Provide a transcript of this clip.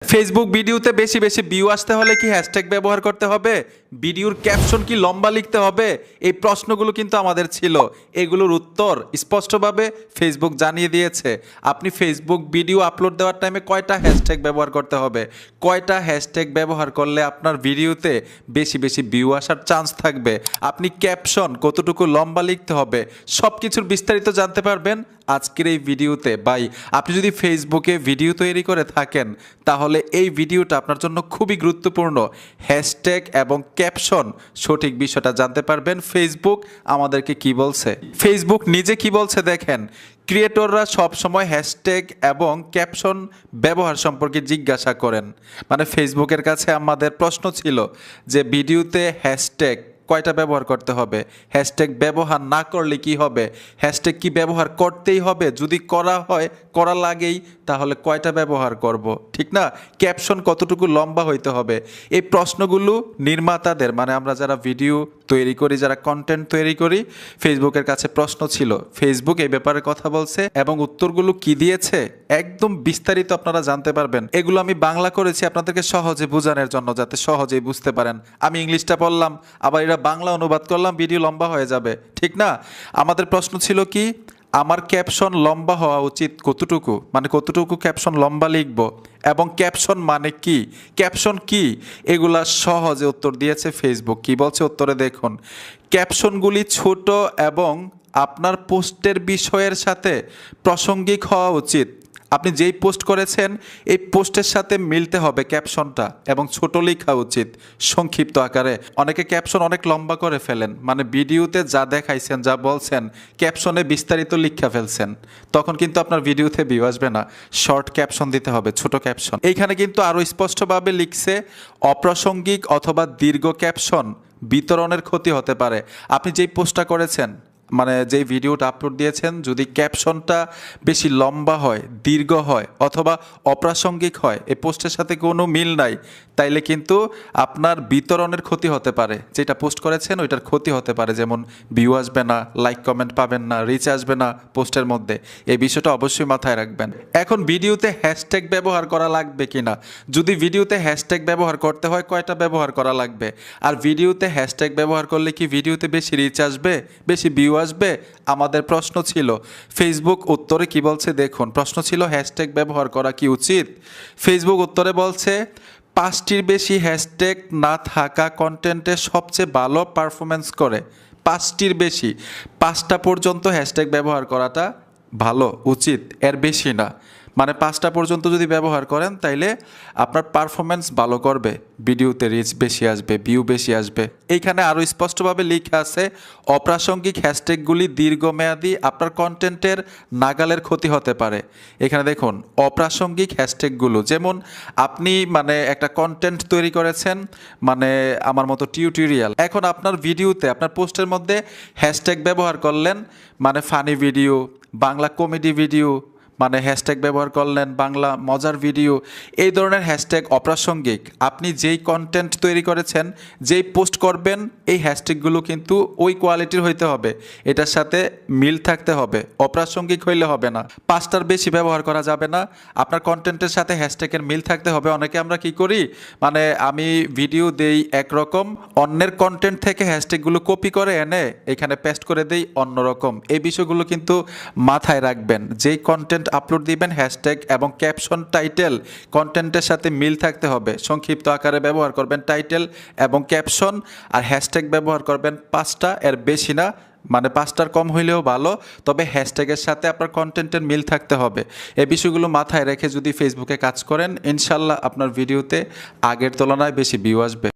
Facebook ভিডিওতে বেশি বেশি ভিউ আসতে হলে কি হ্যাশট্যাগ ব্যবহার করতে হবে? ভিডিওর ক্যাপশন কি লম্বা লিখতে হবে? এই প্রশ্নগুলো কিন্তু আমাদের ছিল। এগুলোর উত্তর স্পষ্টভাবে ফেসবুক জানিয়ে দিয়েছে। আপনি ফেসবুক ভিডিও আপলোড দেওয়ার টাইমে কয়টা হ্যাশট্যাগ ব্যবহার করতে হবে, কয়টা হ্যাশট্যাগ ব্যবহার করলে আপনার ভিডিওতে বেশি বেশি ভিউ আসার চান্স থাকবে, আপনি ক্যাপশন কতটুকু লম্বা লিখতে হবে, সব কিছুর বিস্তারিত জানতে পারবেন আজকের এই ভিডিওতে। ভাই, আপনি যদি ফেসবুকে ভিডিও তৈরি করে থাকেন তাহলে এই ভিডিওটা আপনার জন্য খুবই গুরুত্বপূর্ণ। হ্যাশট্যাগ এবং ক্যাপশন সঠিক বিষয়টা জানতে পারবেন ফেসবুক আমাদেরকে কি বলছে। ফেসবুক নিজে কি বলছে দেখেন, ক্রিয়েটররা সবসময় হ্যাশট্যাগ এবং ক্যাপশন ব্যবহার সম্পর্কে জিজ্ঞাসা করেন। মানে ফেসবুকের কাছে আমাদের প্রশ্ন ছিল যে ভিডিওতে হ্যাশট্যাগ কয়টা ব্যবহার করতে হবে, হ্যাশট্যাগ ব্যবহার না করলে কি হবে, হ্যাশট্যাগ কি ব্যবহার করতেই হবে, যদি করা লাগেই তাহলে কয়টা ব্যবহার করব, ঠিক না? ক্যাপশন কতটুকু লম্বা হইতে হবে, এই প্রশ্নগুলো নির্মাতাদের, মানে আমরা যারা ভিডিও তৈরি করি, যারা কন্টেন্ট তৈরি করি, ফেসবুকের কাছে প্রশ্ন ছিল। ফেসবুক এই ব্যাপারে কথা বলছে এবং উত্তরগুলো কি দিয়েছে একদম বিস্তারিত আপনারা জানতে পারবেন। এগুলো আমি বাংলা করেছি আপনাদেরকে সহজে বোঝানোর জন্য, যাতে সহজেই বুঝতে পারেন। আমি ইংলিশটা বললাম, আবার এরা বাংলা অনুবাদ করলাম, ভিডিও লম্বা হয়ে যাবে, ঠিক না? আমাদের প্রশ্ন ছিল কি, আমার ক্যাপশন লম্বা হওয়া উচিত কতটুকু, মানে কতটুকু ক্যাপশন লম্বা লিখব, এবং ক্যাপশন মানে কি, ক্যাপশন কি, এগুলা সহজে উত্তর দিয়েছে ফেসবুক। কি বলছে উত্তরে দেখুন, ক্যাপশনগুলি ছোট এবং আপনার পোস্টের বিষয়ের সাথে প্রাসঙ্গিক হওয়া উচিত। আপনি যেই পোস্ট করেছেন এই পোস্টের সাথে মিলতে হবে ক্যাপশনটা, এবং ছোট লেখা উচিত, সংক্ষিপ্ত আকারে। অনেকে ক্যাপশন অনেক লম্বা করে ফেলেন, মানে ভিডিওতে যা দেখাইছেন, যা বলছেন, ক্যাপশনে বিস্তারিত লিখা ফেলছেন, তখন কিন্তু আপনার ভিডিওতে ভিউ আসবে না। শর্ট ক্যাপশন দিতে হবে, ছোট ক্যাপশন। এইখানে কিন্তু আরও স্পষ্টভাবে লিখছে, অপ্রাসঙ্গিক অথবা দীর্ঘ ক্যাপশন বিতরণের ক্ষতি হতে পারে। আপনি যেই পোস্টটা করেছেন, মানে যেই ভিডিওটা আপলোড দিয়েছেন, যদি ক্যাপশনটা বেশি লম্বা হয়, দীর্ঘ হয়, অথবা অপ্রাসঙ্গিক হয়, এই পোস্টের সাথে কোনো মিল নাই, তাইলে কিন্তু আপনার বিতরণের ক্ষতি হতে পারে। যেটা পোস্ট করেছেন ওইটার ক্ষতি হতে পারে, যেমন ভিউ আসবে না, লাইক কমেন্ট পাবেন না, রিচ আসবে না পোস্টের মধ্যে। এই বিষয়টা অবশ্যই মাথায় রাখবেন। এখন ভিডিওতে হ্যাশট্যাগ ব্যবহার করা লাগবে কিনা, যদি ভিডিওতে হ্যাশট্যাগ ব্যবহার করতে হয় কয়টা ব্যবহার করা লাগবে, আর ভিডিওতে হ্যাশট্যাগ ব্যবহার করলে কি ভিডিওতে বেশি রিচ আসবে, বেশি ভিউ আসবে, আমাদের প্রশ্ন ছিল। ফেসবুক উত্তরে কি বলছে দেখুন, প্রশ্ন ছিল হ্যাশট্যাগ ব্যবহার করা কি উচিত। ফেসবুক উত্তরে বলছে, 5টির বেশি হ্যাশট্যাগ না থাকা কন্টেন্টে সবচেয়ে ভালো পারফরমেন্স করে। 5টির বেশি, 5টা পর্যন্ত হ্যাশট্যাগ ব্যবহার করাটা ভালো, উচিত, এর বেশি না। মানে 5টা পর্যন্ত যদি ব্যবহার করেন তাইলে আপনার পারফরমেন্স ভালো করবে, ভিডিওতে রিচ বেশি আসবে, ভিউ বেশি আসবে। এইখানে আরও স্পষ্টভাবে লেখা আছে, অপ্রাসঙ্গিক হ্যাশট্যাগুলি দীর্ঘমেয়াদী আপনার কন্টেন্টের নাগালের ক্ষতি হতে পারে। এখানে দেখুন অপ্রাসঙ্গিক হ্যাশট্যাগুলো, যেমন আপনি মানে একটা কন্টেন্ট তৈরি করেছেন, মানে আমার মতো টিউটোরিয়াল, এখন আপনার ভিডিওতে, আপনার পোস্টের মধ্যে হ্যাশট্যাগ ব্যবহার করলেন, মানে funny video, Bangla comedy video, মানে হ্যাশট্যাগ ব্যবহার করলেন বাংলা মজার ভিডিও, এই ধরনের হ্যাশট্যাগ অপ্রাসঙ্গিক। আপনি যেই কন্টেন্ট তৈরি করেছেন, যেই পোস্ট করবেন, এই হ্যাশট্যাগুলো কিন্তু ওই কোয়ালিটির হইতে হবে, এটার সাথে মিল থাকতে হবে, অপ্রাসঙ্গিক হইলে হবে না। 5টার বেশি ব্যবহার করা যাবে না, আপনার কন্টেন্টের সাথে হ্যাশট্যাগের মিল থাকতে হবে। অনেকে আমরা কি করি, মানে আমি ভিডিও দেই একরকম, অন্যের কন্টেন্ট থেকে হ্যাশট্যাগুলো কপি করে এনে এখানে পেস্ট করে দেই অন্যরকম। এই বিষয়গুলো কিন্তু মাথায় রাখবেন। যেই কন্টেন্ট আপলোড দিবেন, হ্যাশট্যাগ এবং ক্যাপশন টাইটেল কন্টেন্টের সাথে মিল থাকতে হবে। সংক্ষিপ্ত আকারে ব্যবহার করবেন টাইটেল এবং ক্যাপশন, আর হ্যাশট্যাগ ব্যবহার করবেন 5টা, এর বেশি না, মানে 5টার কম হইলেও ভালো, তবে হ্যাশট্যাগের সাথে আপনার কন্টেন্টের মিল থাকতে হবে। এই বিষয়গুলো মাথায় রেখে যদি ফেসবুকে কাজ করেন, ইনশাল্লাহ আপনার ভিডিওতে আগের তুলনায় বেশি ভিউ আসবে।